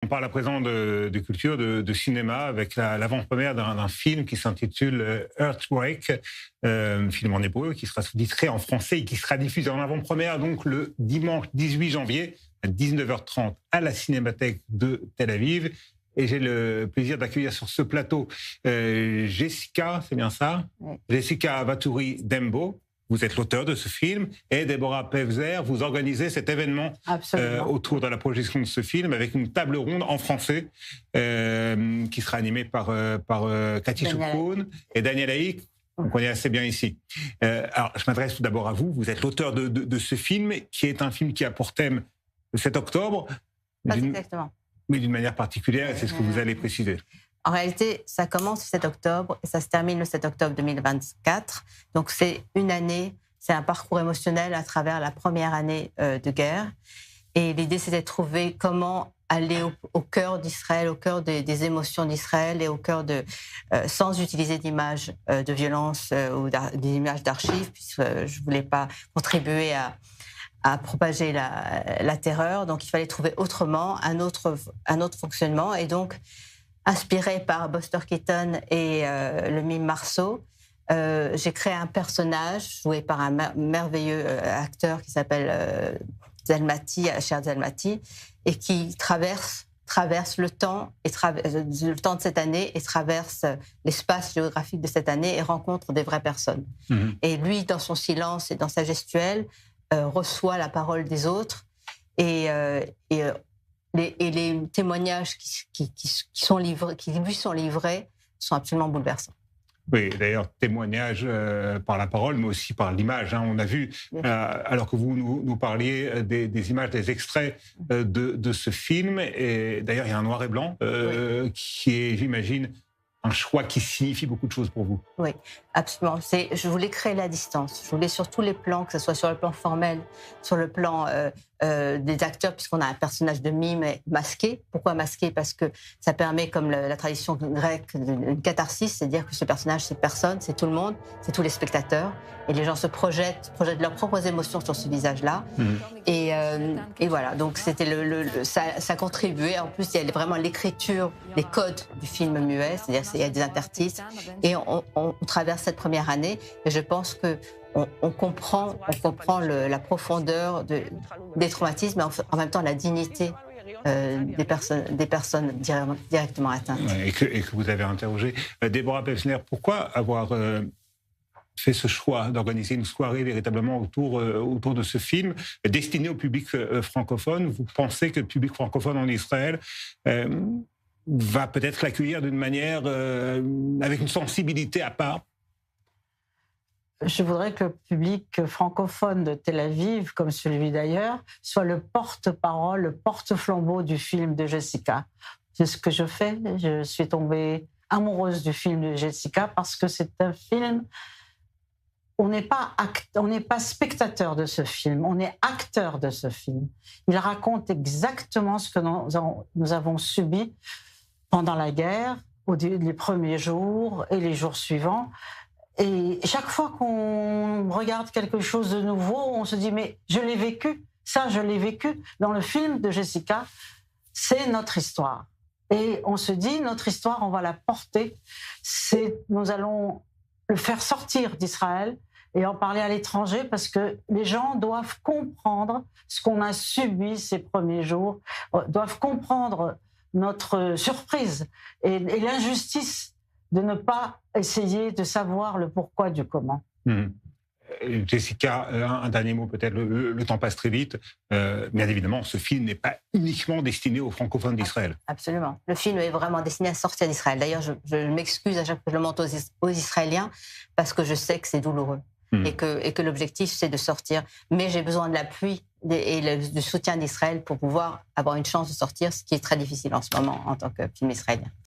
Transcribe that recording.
parle à présent de culture, de cinéma, avec l'avant-première d'un film qui s'intitule Earthquake, film en hébreu, qui sera sous-titré en français et qui sera diffusé en avant-première donc le dimanche 18 janvier à 19h30 à la Cinémathèque de Tel Aviv. Et j'ai le plaisir d'accueillir sur ce plateau Jessica, c'est bien ça? Oui. Jessica Vaturi-Dembo. Vous êtes l'auteur de ce film, et Déborah Pevzer, vous organisez cet événement autour de la projection de ce film avec une table ronde en français qui sera animée par Cathy Soukoun et Daniel Haïk, qu'on connaît assez bien ici. Alors, je m'adresse tout d'abord à vous. Vous êtes l'auteur de ce film, qui est un film qui a pour thème le 7 octobre. Pas exactement. Mais d'une manière particulière, et c'est ce que vous allez préciser. En réalité, ça commence le 7 octobre et ça se termine le 7 octobre 2024. Donc, c'est une année, c'est un parcours émotionnel à travers la première année de guerre. Et l'idée, c'était de trouver comment aller au cœur d'Israël, au cœur des émotions d'Israël et au cœur sans utiliser d'images de violence ou des images d'archives, puisque je ne voulais pas contribuer à propager la terreur. Donc, il fallait trouver autrement un autre fonctionnement. Et donc, inspiré par Buster Keaton et le mime Marceau, j'ai créé un personnage joué par un merveilleux acteur qui s'appelle Cher Zelmati, et qui traverse le temps de cette année et traverse l'espace géographique de cette année et rencontre des vraies personnes. Mmh. Et lui, dans son silence et dans sa gestuelle, reçoit la parole des autres et les témoignages qui lui sont livrés sont absolument bouleversants. Oui, d'ailleurs, témoignages par la parole, mais aussi par l'image. On a vu, alors que vous nous parliez des images, des extraits de ce film, et d'ailleurs, il y a un noir et blanc qui est, j'imagine, un choix qui signifie beaucoup de choses pour vous. Oui, absolument. Je voulais créer la distance. Je voulais sur tous les plans, que ce soit sur le plan formel, sur le plan des acteurs, puisqu'on a un personnage de mime masqué. Pourquoi masqué? Parce que ça permet, comme la tradition grecque, une catharsis, c'est-à-dire que ce personnage, c'est personne, c'est tout le monde, c'est tous les spectateurs. Et les gens se projettent leurs propres émotions sur ce visage-là. Mmh. Et voilà, donc c'était ça contribuait. En plus, il y a vraiment l'écriture, les codes du film muet, c'est-à-dire qu'il y a des interstices. Et on traverse cette première année, et je pense que on comprend la profondeur des traumatismes, mais en même temps la dignité des personnes directement atteintes. Et que vous avez interrogé. Déborah Pevzer, pourquoi avoir fait ce choix d'organiser une soirée véritablement autour de ce film destiné au public francophone? Vous pensez que le public francophone en Israël va peut-être l'accueillir d'une manière avec une sensibilité à part? Je voudrais que le public francophone de Tel Aviv, comme celui d'ailleurs, soit le porte-parole, le porte-flambeau du film de Jessica. C'est ce que je fais. Je suis tombée amoureuse du film de Jessica parce que c'est un film. On n'est pas spectateur de ce film, on est acteur de ce film. Il raconte exactement ce que nous avons subi pendant la guerre, les premiers jours et les jours suivants. Et chaque fois qu'on regarde quelque chose de nouveau, on se dit « mais je l'ai vécu, ça je l'ai vécu ». Dans le film de Jessica, c'est notre histoire. Et on se dit « notre histoire, on va la porter, nous allons le faire sortir d'Israël et en parler à l'étranger parce que les gens doivent comprendre ce qu'on a subi ces premiers jours, doivent comprendre notre surprise et l'injustice de ne pas essayer de savoir le pourquoi du comment. Jessica, un dernier mot peut-être, le temps passe très vite. Bien évidemment, ce film n'est pas uniquement destiné aux francophones d'Israël. Absolument. Le film est vraiment destiné à sortir d'Israël. D'ailleurs, je m'excuse à chaque fois que je le montre aux Israéliens parce que je sais que c'est douloureux et que l'objectif, c'est de sortir. Mais j'ai besoin de l'appui et du soutien d'Israël pour pouvoir avoir une chance de sortir, ce qui est très difficile en ce moment en tant que film israélien.